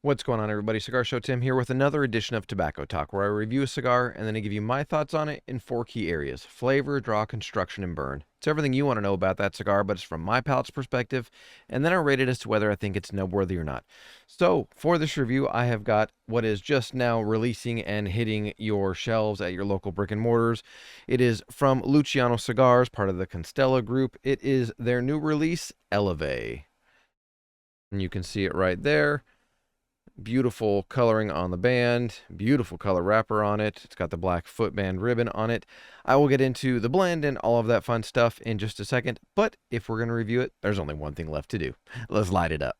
What's going on, everybody? Cigar Show Tim here with another edition of Tobacco Talk, where I review a cigar and then I give you my thoughts on it in 4 key areas: flavor, draw, construction, and burn. It's everything you want to know about that cigar, but it's from my palate's perspective, and then I rate it as to whether I think it's noteworthy or not. So, for this review, I have got what is just now releasing and hitting your shelves at your local brick and mortars. It is from Luciano Cigars, part of the Constella Group. It is their new release, Eleve. And you can see it right there. Beautiful coloring on the band, beautiful color wrapper on it. It's got the black footband ribbon on it. I will get into the blend and all of that fun stuff in just a second, but if we're going to review it, there's only one thing left to do. Let's light it up.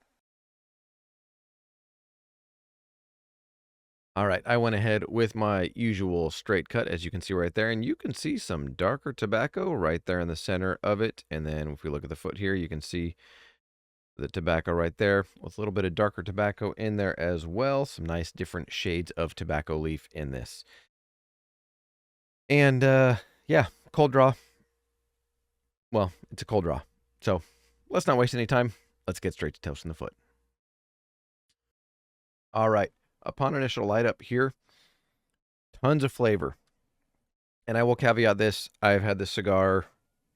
All right, I went ahead with my usual straight cut, as you can see right there, and you can see some darker tobacco right there in the center of it. And then if we look at the foot here, you can see the tobacco right there with a little bit of darker tobacco in there as well. Some nice different shades of tobacco leaf in this. And yeah, cold draw. Well, it's a cold draw. So let's not waste any time. Let's get straight to toasting the foot. All right. Upon initial light up here, tons of flavor. And I will caveat this. I've had this cigar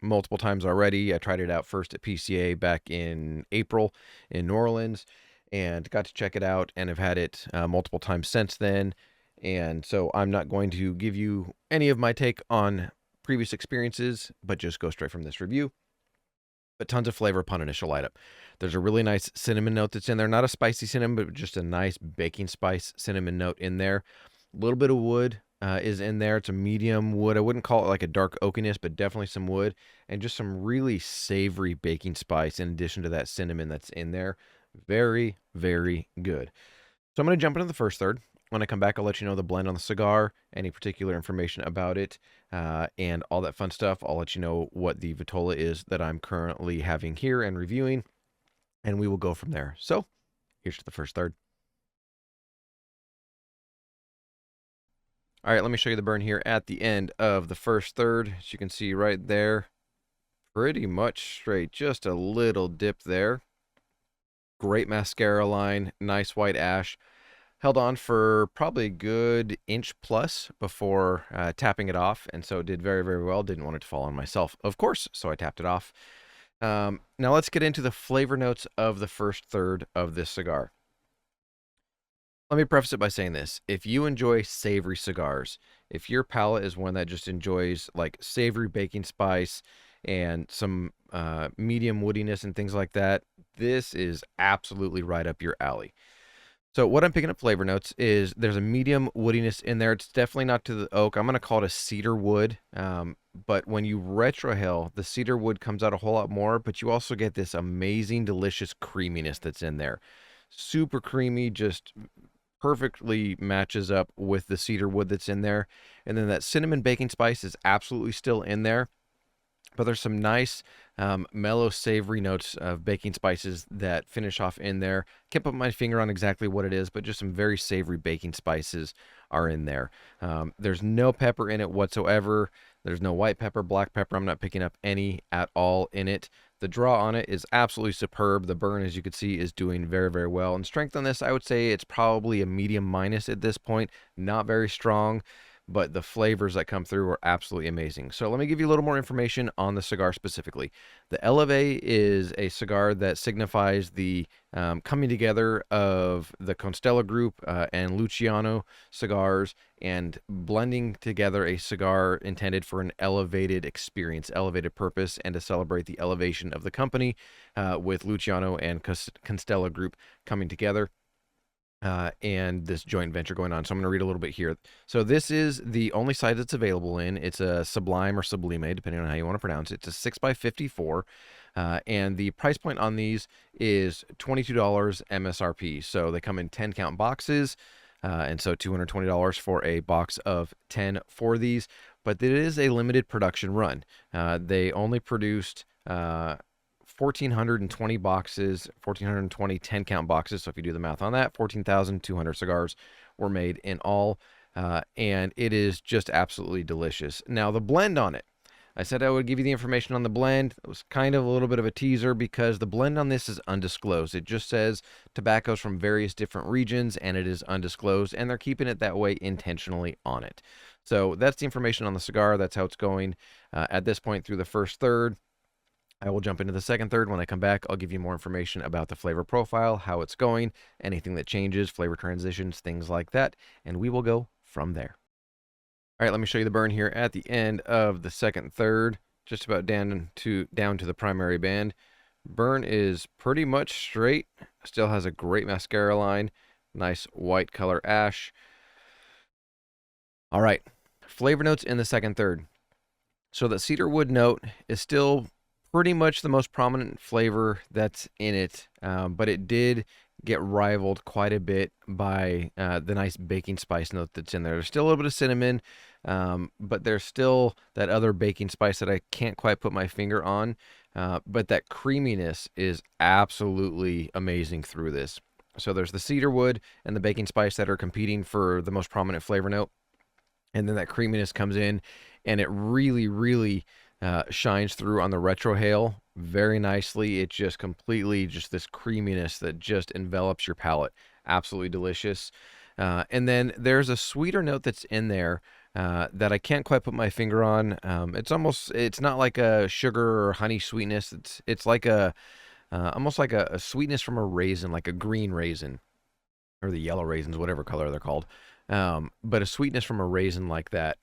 multiple times already. I tried it out first at PCA back in April in New Orleans and got to check it out, and have had it multiple times since then. And so I'm not going to give you any of my take on previous experiences, but just go straight from this review. But tons of flavor upon initial light up. There's a really nice cinnamon note that's in there. Not a spicy cinnamon, but just a nice baking spice cinnamon note in there. A little bit of wood is in there. It's a medium wood. I wouldn't call it like a dark oakiness, but definitely some wood, and just some really savory baking spice in addition to that cinnamon that's in there. Very, very good. So I'm going to jump into the first third. When I come back, I'll let you know the blend on the cigar, any particular information about it, and all that fun stuff. I'll let you know what the Vitola is that I'm currently having here and reviewing, and we will go from there. So here's to the first third. All right, let me show you the burn here at the end of the first third. As you can see right there, pretty much straight, just a little dip there. Great mascara line, nice white ash. Held on for probably a good inch plus before tapping it off, and so it did very, very well. Didn't want it to fall on myself, of course, so I tapped it off. Now let's get into the flavor notes of the first third of this cigar. Let me preface it by saying this. If you enjoy savory cigars, if your palate is one that just enjoys like savory baking spice and some medium woodiness and things like that, this is absolutely right up your alley. So what I'm picking up flavor notes is there's a medium woodiness in there. It's definitely not to the oak. I'm going to call it a cedar wood. But when you retrohale, the cedar wood comes out a whole lot more, but you also get this amazing, delicious creaminess that's in there. Super creamy, just perfectly matches up with the cedar wood that's in there. And then that cinnamon baking spice is absolutely still in there. But there's some nice mellow savory notes of baking spices that finish off in there. Can't put my finger on exactly what it is, but just some very savory baking spices are in there. There's no pepper in it whatsoever. There's no white pepper, black pepper. I'm not picking up any at all in it. The draw on it is absolutely superb. The burn, as you can see, is doing very, very well. And strength on this, I would say it's probably a medium minus at this point. Not very strong, but the flavors that come through are absolutely amazing. So let me give you a little more information on the cigar specifically. The Eleve is a cigar that signifies the coming together of the Constella Group and Luciano Cigars, and blending together a cigar intended for an elevated experience, elevated purpose, and to celebrate the elevation of the company with Luciano and Constella Group coming together. And this joint venture going on. So I'm going to read a little bit here. So this is the only size it's available in. It's a Sublime or Sublime, depending on how you want to pronounce it. It's a 6x54, and the price point on these is $22 MSRP. So they come in 10 count boxes, and so $220 for a box of 10 for these. But it is a limited production run. They only produced 1,420 boxes, 1,420 10 count boxes. So if you do the math on that, 14,200 cigars were made in all. And it is just absolutely delicious. Now the blend on it. I said I would give you the information on the blend. It was kind of a little bit of a teaser because the blend on this is undisclosed. It just says tobaccos from various different regions, and it is undisclosed, and they're keeping it that way intentionally on it. So that's the information on the cigar. That's how it's going at this point through the first third. I will jump into the second third. When I come back, I'll give you more information about the flavor profile, how it's going, anything that changes, flavor transitions, things like that, and we will go from there. All right, let me show you the burn here at the end of the second third, just about down to the primary band. Burn is pretty much straight. Still has a great mascara line, nice white color ash. All right, flavor notes in the second third. So the cedar wood note is still pretty much the most prominent flavor that's in it, but it did get rivaled quite a bit by the nice baking spice note that's in there. There's still a little bit of cinnamon, but there's still that other baking spice that I can't quite put my finger on, but that creaminess is absolutely amazing through this. So there's the cedar wood and the baking spice that are competing for the most prominent flavor note, and then that creaminess comes in, and it really, really shines through on the retrohale very nicely. It just completely, just this creaminess that just envelops your palate. Absolutely delicious. And then there's a sweeter note that's in there that I can't quite put my finger on. It's not like a sugar or honey sweetness. It's like almost like a sweetness from a raisin, like a green raisin, or the yellow raisins, whatever color they're called. But a sweetness from a raisin like that,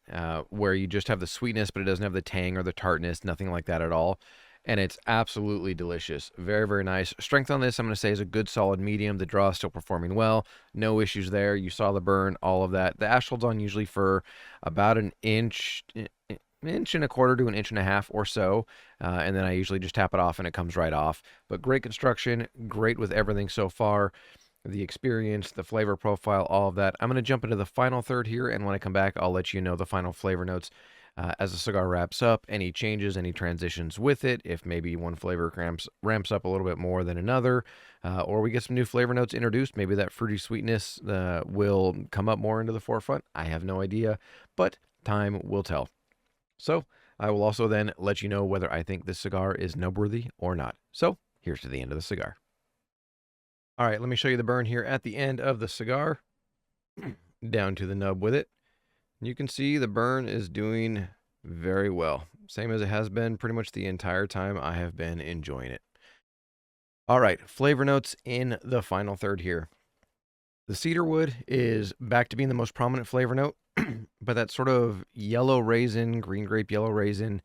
where you just have the sweetness, but it doesn't have the tang or the tartness, nothing like that at all. And it's absolutely delicious. Very, very nice. Strength on this, I'm going to say, is a good solid medium. The draw is still performing well. No issues there. You saw the burn, all of that. The ash holds on usually for about an inch and a quarter to an inch and a half or so. And then I usually just tap it off and it comes right off. But great construction, great with everything so far. The experience, the flavor profile, all of that. I'm going to jump into the final third here, and when I come back, I'll let you know the final flavor notes as the cigar wraps up, any changes, any transitions with it, if maybe one flavor ramps up a little bit more than another, or we get some new flavor notes introduced. Maybe that fruity sweetness will come up more into the forefront. I have no idea, but time will tell. So I will also then let you know whether I think this cigar is nub-worthy or not. So here's to the end of the cigar. All right, let me show you the burn here at the end of the cigar, down to the nub with it. You can see the burn is doing very well. Same as it has been pretty much the entire time I have been enjoying it. All right, flavor notes in the final third here. The cedar wood is back to being the most prominent flavor note, but that sort of yellow raisin, green grape yellow raisin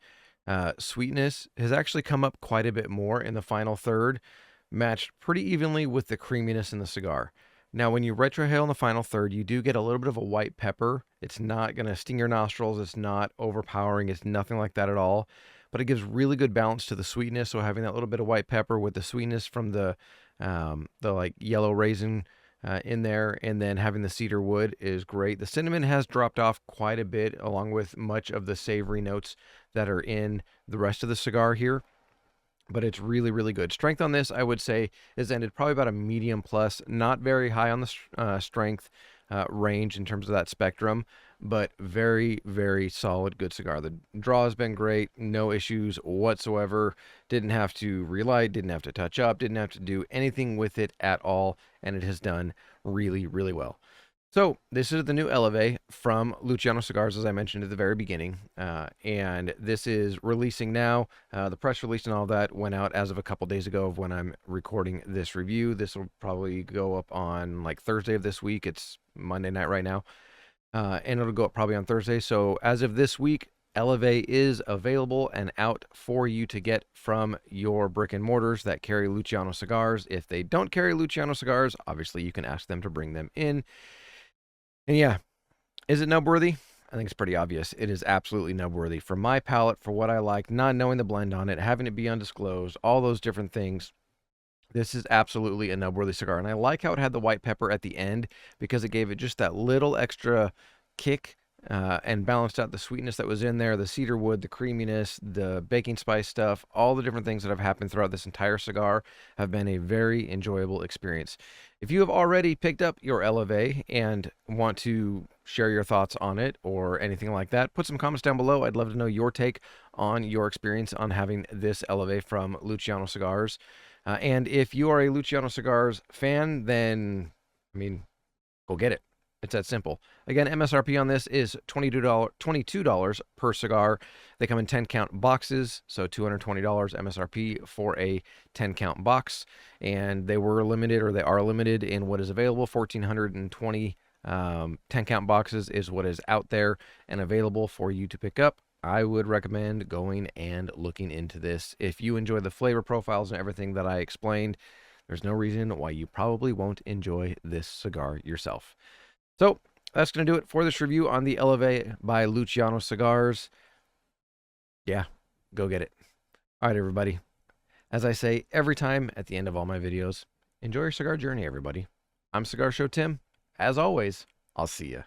sweetness has actually come up quite a bit more in the final third, matched pretty evenly with the creaminess in the cigar. Now, when you retrohale in the final third, you do get a little bit of a white pepper. It's not going to sting your nostrils. It's not overpowering. It's nothing like that at all. But it gives really good balance to the sweetness. So having that little bit of white pepper with the sweetness from the like yellow raisin in there, and then having the cedar wood is great. The cinnamon has dropped off quite a bit, along with much of the savory notes that are in the rest of the cigar here. But it's really, really good. Strength on this, I would say, is ended probably about a medium plus, not very high on the strength range in terms of that spectrum, but very, very solid, good cigar. The draw has been great, no issues whatsoever. Didn't have to relight, didn't have to touch up, didn't have to do anything with it at all, and it has done really, really well. So this is the new Eleve from Luciano Cigars, as I mentioned at the very beginning, and this is releasing now. The press release and all that went out as of a couple days ago of when I'm recording this review. This will probably go up on like Thursday of this week. It's Monday night right now, and it'll go up probably on Thursday. So as of this week, Eleve is available and out for you to get from your brick and mortars that carry Luciano Cigars. If they don't carry Luciano Cigars, obviously you can ask them to bring them in. And yeah, is it nub-worthy? I think it's pretty obvious. It is absolutely nub-worthy. For my palate, for what I like, not knowing the blend on it, having it be undisclosed, all those different things, this is absolutely a nub-worthy cigar. And I like how it had the white pepper at the end because it gave it just that little extra kick and balanced out the sweetness that was in there, the cedar wood, the creaminess, the baking spice stuff, all the different things that have happened throughout this entire cigar have been a very enjoyable experience. If you have already picked up your Eleve and want to share your thoughts on it or anything like that, put some comments down below. I'd love to know your take on your experience on having this Eleve from Luciano Cigars. And if you are a Luciano Cigars fan, then, I mean, go get it. It's that simple. Again, MSRP on this is $22 per cigar. They come in 10-count boxes, so $220 MSRP for a 10-count box. And they were limited, or they are limited in what is available. 1,420 10-count boxes is what is out there and available for you to pick up. I would recommend going and looking into this. If you enjoy the flavor profiles and everything that I explained, there's no reason why you probably won't enjoy this cigar yourself. So that's going to do it for this review on the Eleve by Luciano Cigars. Yeah, go get it. All right, everybody. As I say every time at the end of all my videos, enjoy your cigar journey, everybody. I'm Cigar Show Tim. As always, I'll see you.